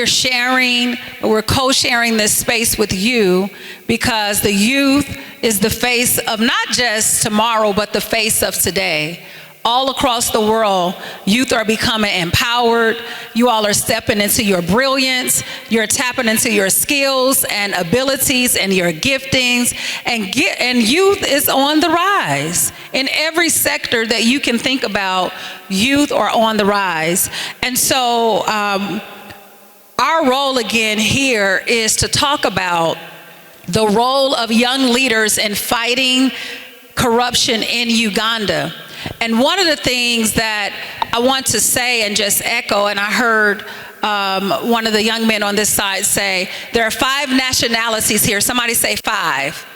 we're co-sharing this space with you because the youth is the face of not just tomorrow, but the face of today. All across the world, youth are becoming empowered. You all are stepping into your brilliance. You're tapping into your skills and abilities and your giftings. And youth is on the rise. In every sector that you can think about, youth are on the rise. And so our role again here is to talk about the role of young leaders in fighting corruption in Uganda. And one of the things that I want to say and just echo, and I heard one of the young men on this side say, there are 5 nationalities here. Somebody say 5.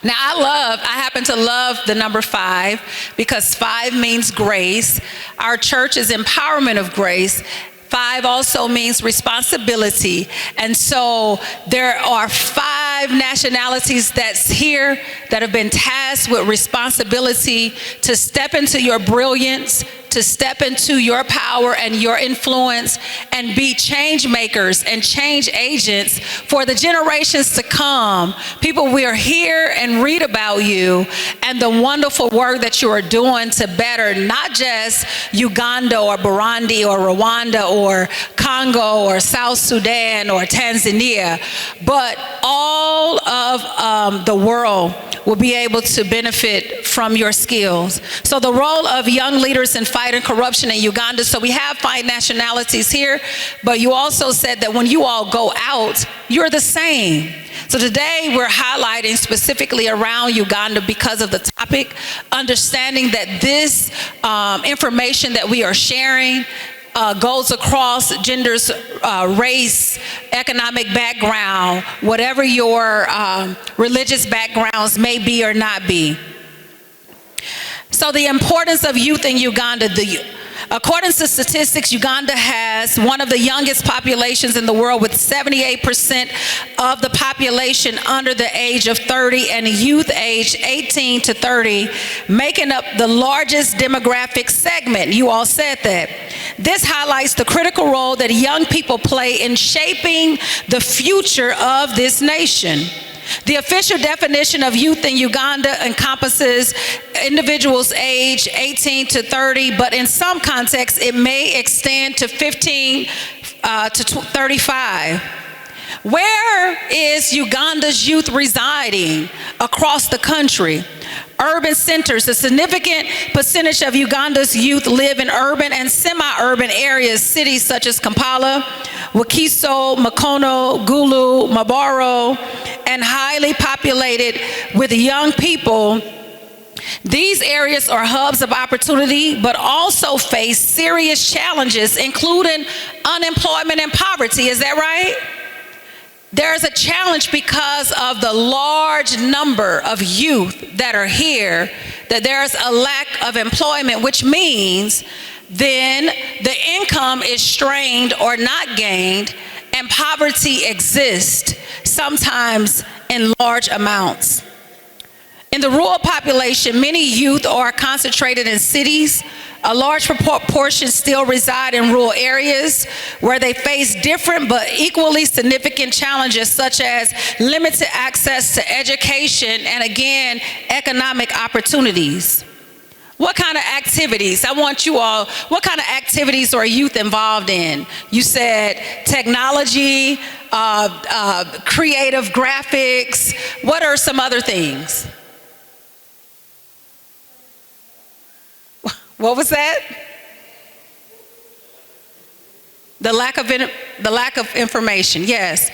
Now I happen to love the number 5 because 5 means grace. Our church is empowerment of grace. 5 also means responsibility. And so there are 5 nationalities that's here that have been tasked with responsibility to step into your brilliance, to step into your power and your influence and be change makers and change agents for the generations to come. People, we are here and read about you and the wonderful work that you are doing to better not just Uganda or Burundi or Rwanda or Congo or South Sudan or Tanzania, but all of the world will be able to benefit from your skills. So the role of young leaders in fighting corruption in Uganda, so we have 5 nationalities here, but you also said that when you all go out, you're the same. So today we're highlighting specifically around Uganda because of the topic, understanding that this information that we are sharing goes across genders, race, economic background, whatever your religious backgrounds may be or not be. So the importance of youth in Uganda, according to statistics, Uganda has one of the youngest populations in the world with 78% of the population under the age of 30 and youth age 18 to 30 making up the largest demographic segment. You all said that. This highlights the critical role that young people play in shaping the future of this nation. The official definition of youth in Uganda encompasses individuals aged 18 to 30, but in some contexts, it may extend to 15 to 35. Where is Uganda's youth residing across the country? Urban centers. A significant percentage of Uganda's youth live in urban and semi-urban areas, cities such as Kampala, Wakiso, Mukono, Gulu, Mabaro, and highly populated with young people. These areas are hubs of opportunity, but also face serious challenges, including unemployment and poverty. Is that right? There's a challenge because of the large number of youth that are here, that there's a lack of employment, which means then the income is strained or not gained, and poverty exists, sometimes in large amounts. In the rural population, many youth are concentrated in cities. A large proportion still reside in rural areas where they face different but equally significant challenges such as limited access to education and, again, economic opportunities. What kind of activities? I want you all, what kind of activities are youth involved in? You said technology, creative graphics. What are some other things? What was that? The lack of information, yes.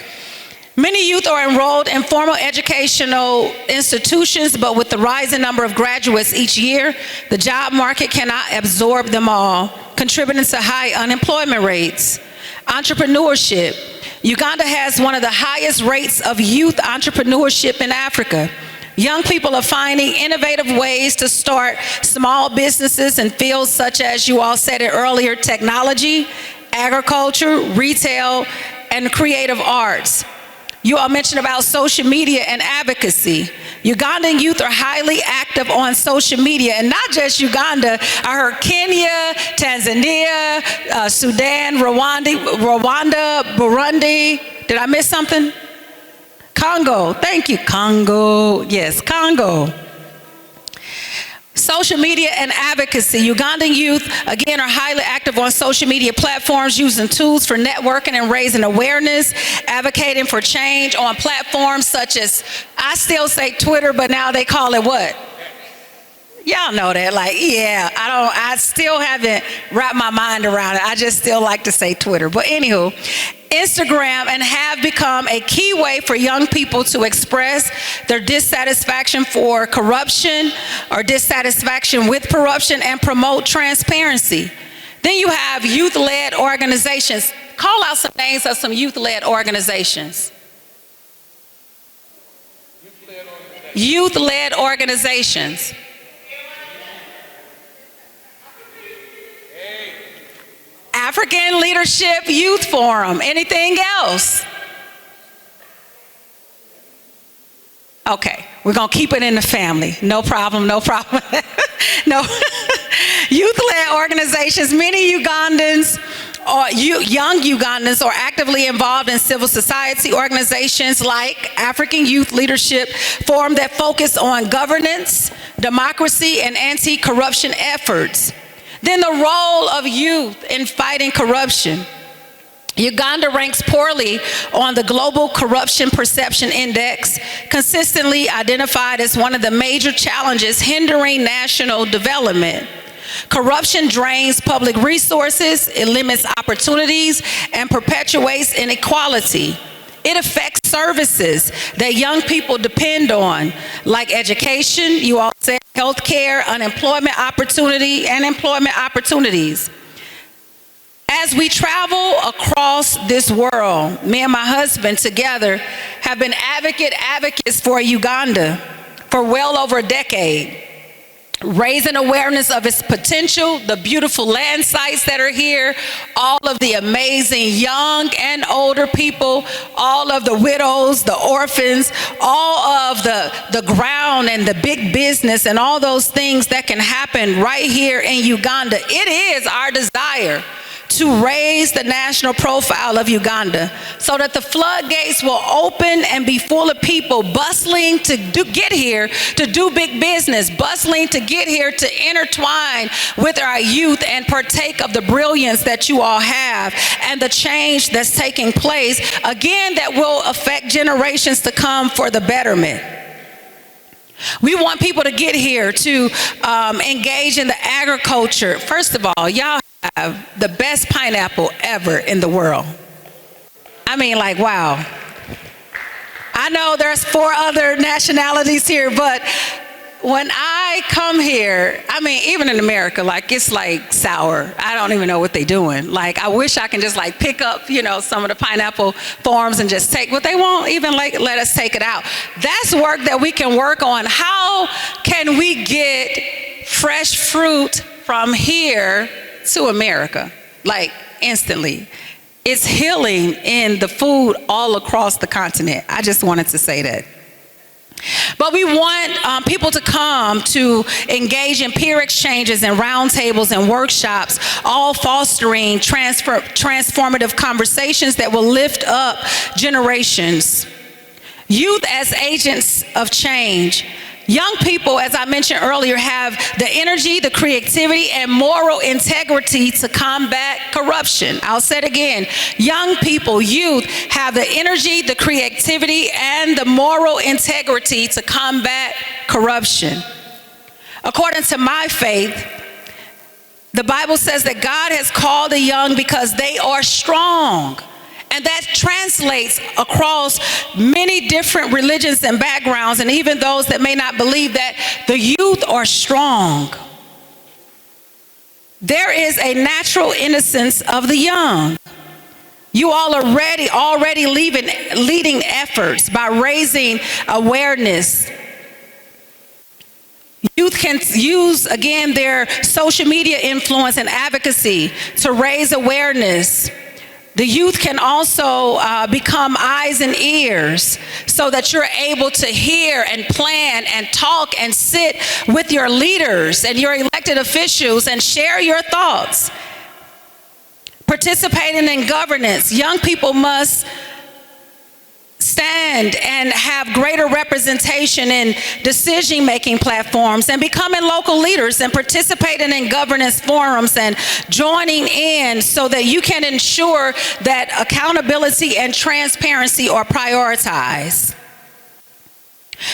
Many youth are enrolled in formal educational institutions, but with the rising number of graduates each year, the job market cannot absorb them all, contributing to high unemployment rates. Entrepreneurship. Uganda has one of the highest rates of youth entrepreneurship in Africa. Young people are finding innovative ways to start small businesses in fields such as, you all said it earlier, technology, agriculture, retail, and creative arts. You all mentioned about social media and advocacy. Ugandan youth are highly active on social media, and not just Uganda. I heard Kenya, Tanzania, Sudan, Rwanda, Burundi. Did I miss something? Congo. Thank you. Congo. Yes, Congo. Social media and advocacy. Ugandan youth, again, are highly active on social media platforms, using tools for networking and raising awareness, advocating for change on platforms such as, I still say Twitter, but now they call it what? Y'all know that, like, yeah, I still haven't wrapped my mind around it. I just still like to say Twitter. But anywho, Instagram and have become a key way for young people to express their dissatisfaction for corruption or dissatisfaction with corruption and promote transparency. Then you have youth-led organizations. Call out some names of some youth-led organizations. Youth-led organizations. African Leadership Youth Forum. Anything else? Okay, we're going to keep it in the family. No problem, no problem. No. Youth-led organizations. Many Ugandans or young Ugandans are actively involved in civil society organizations like African Youth Leadership Forum that focus on governance, democracy, and anti-corruption efforts. Then the role of youth in fighting corruption. Uganda ranks poorly on the Global Corruption Perception Index, consistently identified as one of the major challenges hindering national development. Corruption drains public resources, it limits opportunities, and perpetuates inequality. It affects services that young people depend on, like education, you all said, healthcare, unemployment opportunity, and employment opportunities. As we travel across this world, me and my husband together have been advocates for Uganda for well over a decade, raising awareness of its potential, the beautiful land sites that are here, all of the amazing young and older people, all of the widows, the orphans, all of the ground and the big business and all those things that can happen right here in Uganda. It is our desire to raise the national profile of Uganda so that the floodgates will open and be full of people bustling to get here to do big business, bustling to get here to intertwine with our youth and partake of the brilliance that you all have and the change that's taking place, again, that will affect generations to come for the betterment. We want people to get here to engage in the agriculture. First of all, y'all have the best pineapple ever in the world. I mean, like, wow. I know there's 4 other nationalities here, but when I come here, I mean, even in America, like, it's like sour. I don't even know what they're doing. Like, I wish I can just like pick up, you know, some of the pineapple farms and just take, but they won't even like let us take it out. That's work that we can work on. How can we get fresh fruit from here to America, like instantly? It's healing in the food all across the continent. I just wanted to say that. But we want people to come to engage in peer exchanges and roundtables and workshops, all fostering transformative conversations that will lift up generations. Youth as agents of change. Young people, as I mentioned earlier, have the energy, the creativity, and moral integrity to combat corruption. I'll say it again. Young people, youth, have the energy, the creativity, and the moral integrity to combat corruption. According to my faith, the Bible says that God has called the young because they are strong. And that translates across many different religions and backgrounds, and even those that may not believe that the youth are strong. There is a natural innocence of the young. You all are already leading efforts by raising awareness. Youth can use, again, their social media influence and advocacy to raise awareness The youth can also become eyes and ears so that you're able to hear and plan and talk and sit with your leaders and your elected officials and share your thoughts. Participating in governance, young people must stand and have greater representation in decision-making platforms and becoming local leaders and participating in governance forums and joining in so that you can ensure that accountability and transparency are prioritized.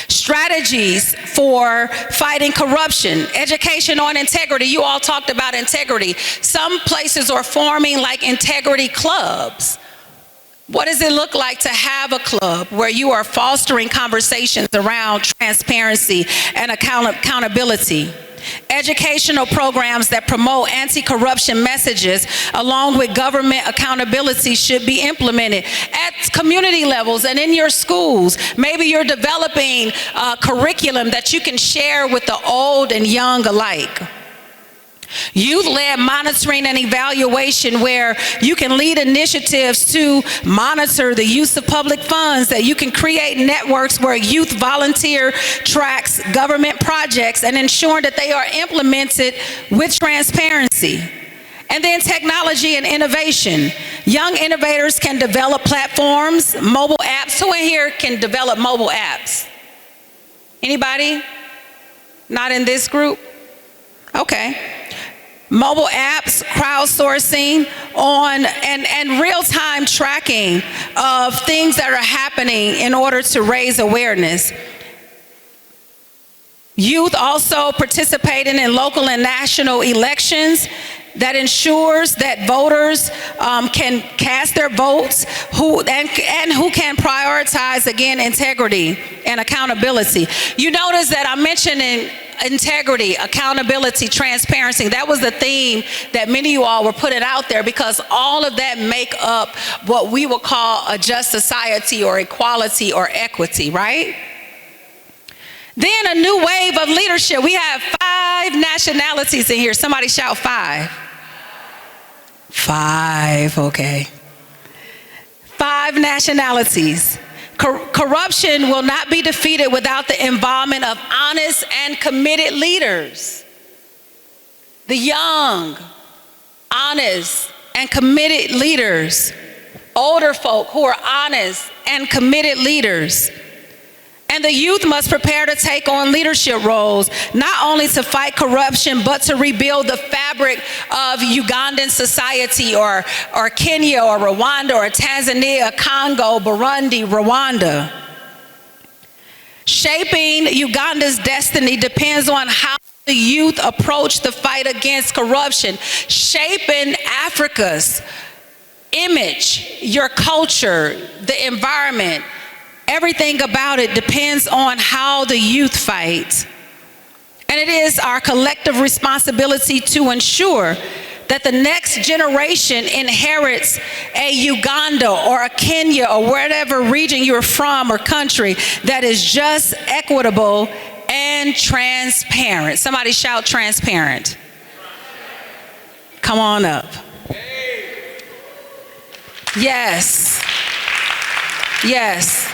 Strategies for fighting corruption, education on integrity. You all talked about integrity. Some places are forming like integrity clubs. What does it look like to have a club where you are fostering conversations around transparency and accountability? Educational programs that promote anti-corruption messages along with government accountability should be implemented at community levels and in your schools. Maybe you're developing a curriculum that you can share with the old and young alike. Youth-led monitoring and evaluation, where you can lead initiatives to monitor the use of public funds, that you can create networks where youth volunteer tracks government projects and ensure that they are implemented with transparency. And then technology and innovation. Young innovators can develop platforms, mobile apps. Who in here can develop mobile apps? Anybody? Not in this group? Okay. Mobile apps, crowdsourcing on, and real-time tracking of things that are happening in order to raise awareness. Youth also participating in local and national elections that ensures that voters can cast their votes who can prioritize, again, integrity and accountability. You notice that I'm mentioning integrity, accountability, transparency. That was the theme that many of you all were putting out there, because all of that make up what we would call a just society or equality or equity, right? Then a new wave of leadership. We have 5 nationalities in here. Somebody shout 5. 5, okay. 5 nationalities. Corruption will not be defeated without the involvement of honest and committed leaders. The young, honest, and committed leaders. Older folk who are honest and committed leaders. And the youth must prepare to take on leadership roles, not only to fight corruption, but to rebuild the fabric of Ugandan society, or Kenya, or Rwanda, or Tanzania, Congo, Burundi, Rwanda. Shaping Uganda's destiny depends on how the youth approach the fight against corruption. Shaping Africa's image, your culture, the environment, everything about it depends on how the youth fight. And it is our collective responsibility to ensure that the next generation inherits a Uganda or a Kenya or whatever region you're from or country that is just, equitable, and transparent. Somebody shout transparent. Come on up. Yes. Yes.